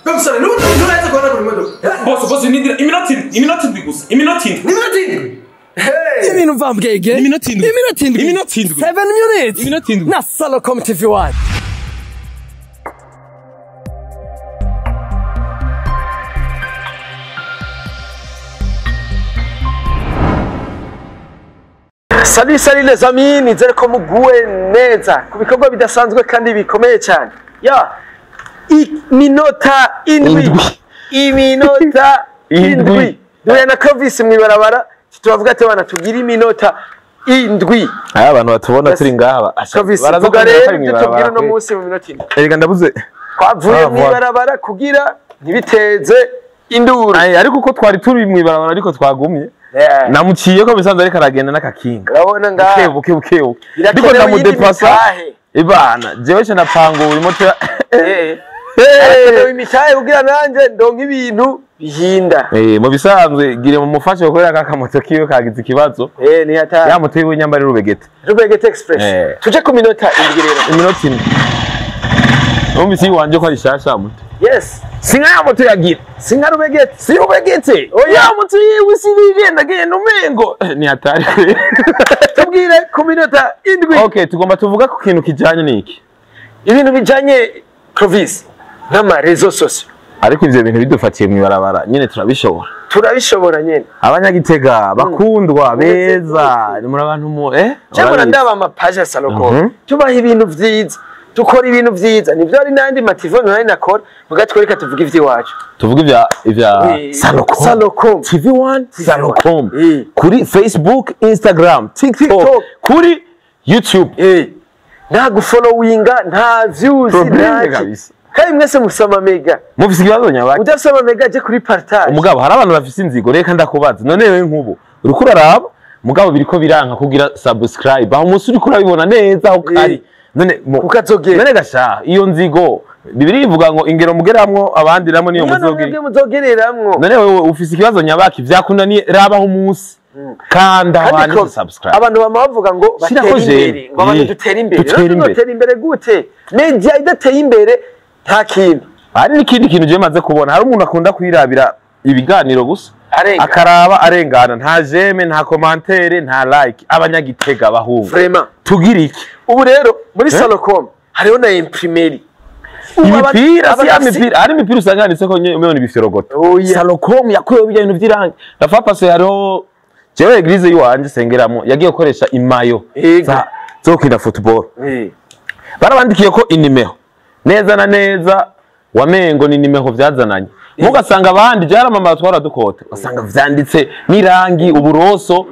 Babusana nuraza kubona kuri modoka. Boss iminota indwi gusa. Iminota indwi. Hey. Ibintu mvambwege. Iminota indwi. 7 minutes. Iminota indwi. Na Salocom TV1. Salut les amis, nizere ko muguwe neza ku bikorwa bidasanzwe kandi bikomeye cyane. Ya iminota indwi. Duya na Clovis mwibarabara tuvuga ati bana tugira iminota indwi. Aya abantu batubona turi ngaha baraza rero tugira no munsi mu minota indwi. Erega ndabuze twavuye mwibarabara kugira ntibiteze induru. Ariko uko twari turi mwibarabara ariko twagumye. Namuciye ko bisanzwe ariko aragenda n'akakinga. Urabona ngaha. Buke. Ndiko ndamudepasa. Ibana, jewe cyo napanguye imoto ya imitahe kugira nanje ndonka ibintu bihinda. Mu bisanzwe gire mu mufashe gukorera kakamoto kiwe kagize ikibazo. Ni hata. Ya moto yiwe nyambari Rubegete Express. Tuje ku minota indwi rero. Iminota indwi. Umvisi wanje ko ari shasha moto. Yes. Singa ya moto yagira. Singa Rubegete. Si Rubegete. Oya moto yiwe sibigenda genda umengo. Ni hatari. Tubwire ku minota indwi. Okay, tugomba tuvuga ku kintu kijanye niki. Ibintu bijanye Clovis n'ama réseaux sociaux. Ariko ivyo bintu bidufatiye mwibarabara nyene turabishobora nyene. Abanyagitega bakundwa beza ni muri abantu cyangwa ndaba ama page ya Salocom. Tubaha ibintu vyiza. Tukora ibintu vyiza nivyo ari nandi mativo nari nakora mugatwereka tuvuga ivyiwacu. Tuvuga ivya Salocom TV1 Salocom kuri Facebook, Instagram, TikTok, kuri YouTube. Nta gufollowinga, nta views, nta kandi mwese musoma mega. Mufise ikibazo nyabaki. Udasoma mega je kuri partage. Umugabo hari abantu bafise inzigo reka ndakubaza. None wewe nkubu uriko uraraba mugabo biriko biranka kugira subscribe. Aho umunsi uriko urabibona neza aho kari. None ukazogera. None gasha iyo nzigo Bibiri ivuga ngo ingero mugeramwo abandi namwe niyo muzogereramwo. None wewe ufise ikibazo nyabaki vyakunaniye rabaho umunsi. Kanda wandike subscribe. Abantu bamavuga ngo batera imbere, ngo abantu dutera imbere. Dutera imbere gute? Media idateye imbere nta kintu. Hari n'ikindi kintu je maze kubona. Hari umuntu akunda kwirabira ibiganiro gusa. Akaraba arengana nta jeme nta commentaire nta like. Abanyagitega bahunga. Vraiment. Tugira iki? Ubu rero muri Salocom hariho na imprimerie. Imipira si imipira ari imipira usanga ndetse ko nyone bifyorogoto. Salocom yakuye bijyanye n'ivyiranga. Ndafa passe hariho jewe eglise yiwanje sengeramo yagiye gukoresha imayo zo kwida football. Barabandikiye ko inimero neza na neza wamengo ni nimero vyazananye. Mugasanga abandi jaramama twaradukota. Basanga vyanditse nirangi uburoso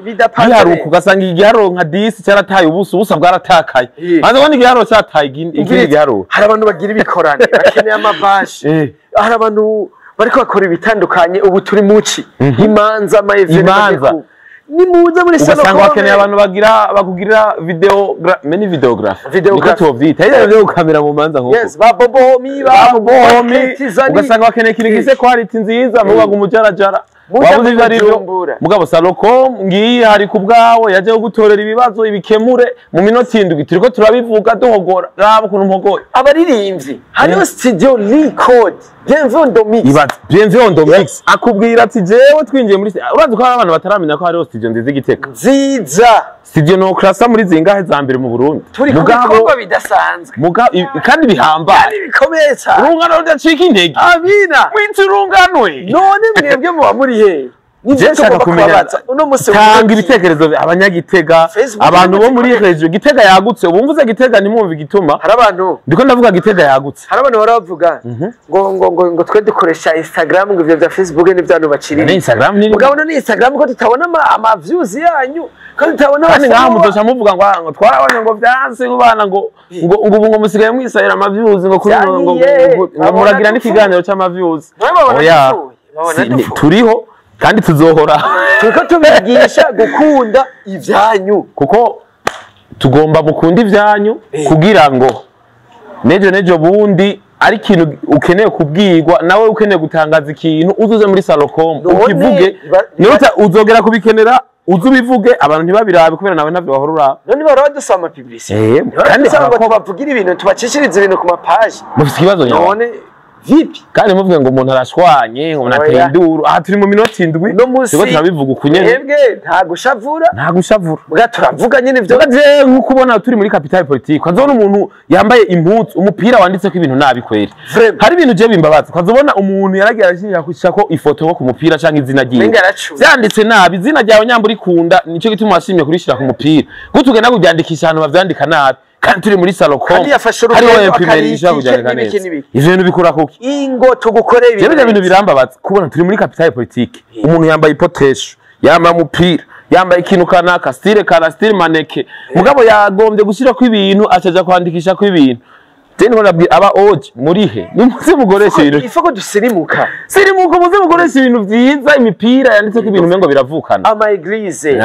biharuka ugasanga igiharo nka 10 cyarataye ubusa bwaratakaye. Maze wandi igiharo cyataye ikindi giharo. Hari abantu bagira ibikorane bakeneye amabashi. Hari abantu bariko bakora ibitandukanye ubu turi muci. Imanza ama event ni muza muri Salocom. Ugasanga bakeneye abantu bakugira videography. Niko tuvyita. Iyo kamera mu manza nkuko. Yes, ba Bobohomi ugasanga bakeneye kirigise quality nziza mubaga umujarajara. Wabuze ivyo mugabo Salocom ngiye hari kubwawe yaje gutorera ibibazo ibikemure mu minota indwi turiko turabivuga duhogora raba kuntu mpogoye abaririmbyi hariyo studio record Bienvenue Mix akubwira ati jewe twinjiye muri urazi ko abantu bataramenya ko hariyo studio nziza igiteka nziza studio no klasa muri zingahe za mbere mu Burundi mugabo bidasanzwe kandi bihamba kandi bikomeye cyane urungano rudacika intege amina mwinturunganwe none mwebwe muba muri he Nishaka kumenya tanga ibitekerezo abanyagitega abantu bo muri region Gitega yagutse ubumvuze Gitega nimumva igituma hari abantu ndiko ndavuga Gitega yagutse hari abantu baravuga ngo twe dukoresha Instagram ngo ivyo vya Facebook n'ivyantu baciri ni Instagram ni mugabo no ni Instagram ko tutabona ama views yanyu ko tutabona kandi ngaho mudosha muvuga ngo twarabonye ngo vyanse kubana ngo ubu ngo musigaye mwisayira ama views ngo kuri ngo muragira n'ikiganiro cy'ama views oya turiho kandi tuzohora tuko tubigisha gukunda ivyanyu kuko tugomba gukunda ivyanyu kugira ngo nejo bundi ari kintu ukeneye kubwirwa nawe ukeneye gutangaza ikintu uzuze muri Salocom ukivuge niba uzogera kubikenera uzubivuge abantu ntibabirabe kubera nawe navyo bahorura none baradusama publicité kandi ko bavugira ibintu tubacishiriza ibintu ku mapage mufite ikibazo none vipi kandi muvuge ngo umuntu arashwanye ngo nateye induru aha turi mu minota 7 no musi siko turabivuga ukunyene ebwe nta gushavura bwa turavuga nyine ivyo je nkuko ubona turi muri capital politique kazobona umuntu yambaye impuzu umupira wanditse ko ibintu nabi kweri hari ibintu je bimbabaza kazobona umuntu yaragiye arashira kushako ifoto yo ku mupira canke izina ryiwe byanditse nabi izina ryawe nyambura ikunda nico gituma washimye kurishira ku mupira gutugenda kubyandikisha ahantu bavyandika nabi kandi turi muri Salocom hariho impimerisha kubyandika neza ivyo bintu bikura kuki ingo tugukoreye ibintu ibintu birambabaza kubona turi muri capital politique umuntu yambaye ipotesho yambaye umupira yambaye ikintu kanaka style maneke mugabo yagombye gushira ko ibintu acaja kwandikisha ko ibintu teni nabwi aba oje muri he nimuze mugoresha ibintu ifoko dusirimuka muze mugoresha ibintu byiza imipira yanditse ko ibintu mengo biravukana ama eglise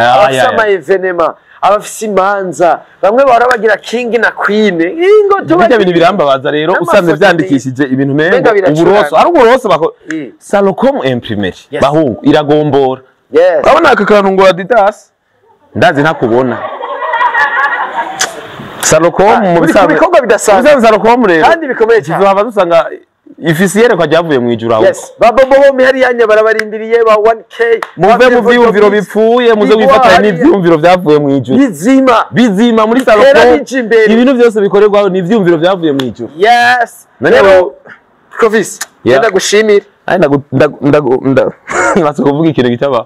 ama evenema abafisi imanza bamwe barabagira king na queen ingo tubajya ibintu birambabaza rero usanze vyandikishije ibintu mengo uburoso ari uburoso bako Salocom imprimerie bahungu iragombora urabona aka kantu ngo Adidas ndazi ntakubona Salocom mu bikorwa bidasanzwe Salocom rero kandi bikomeye cyane kizaba dusanga ifisiyere kwa ryavuye mu ijuru aho babo bombi hari yanya barabarindiriye ba 1k muve mu vyumviro bipfuye muze wifatanya n'ivyumviro vyavuye mu ijuru bizima muri Salocom ibintu byose bikorerwa ni ivyumviro vyavuye mu ijuru rero Provis yenda gushimira ndatse kuvuga ikintu gitaba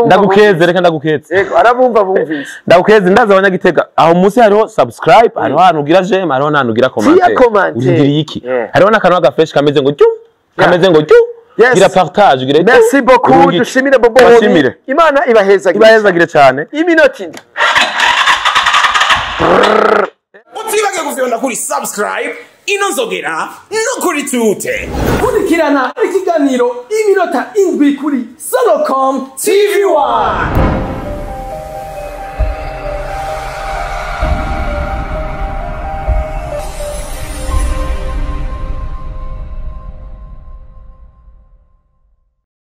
ndagukeze reka ndagukeze yego arabumva bumvise ndagukeze ndaza abanyagitega aho munsi hariho subscribe hariho ahantu ugira j'aime hariho n'ahantu ugira comment ugiriye iki hariho n'akantu agafresh kameze ngo gira partage gira merci beaucoup dushimire bobo Imana ibahezagire cyane iminota utibage gufyonda kuri subscribe inonzogera no kuri tute kurikirana ikiganiro iminota 7 kuri Salocom TV1.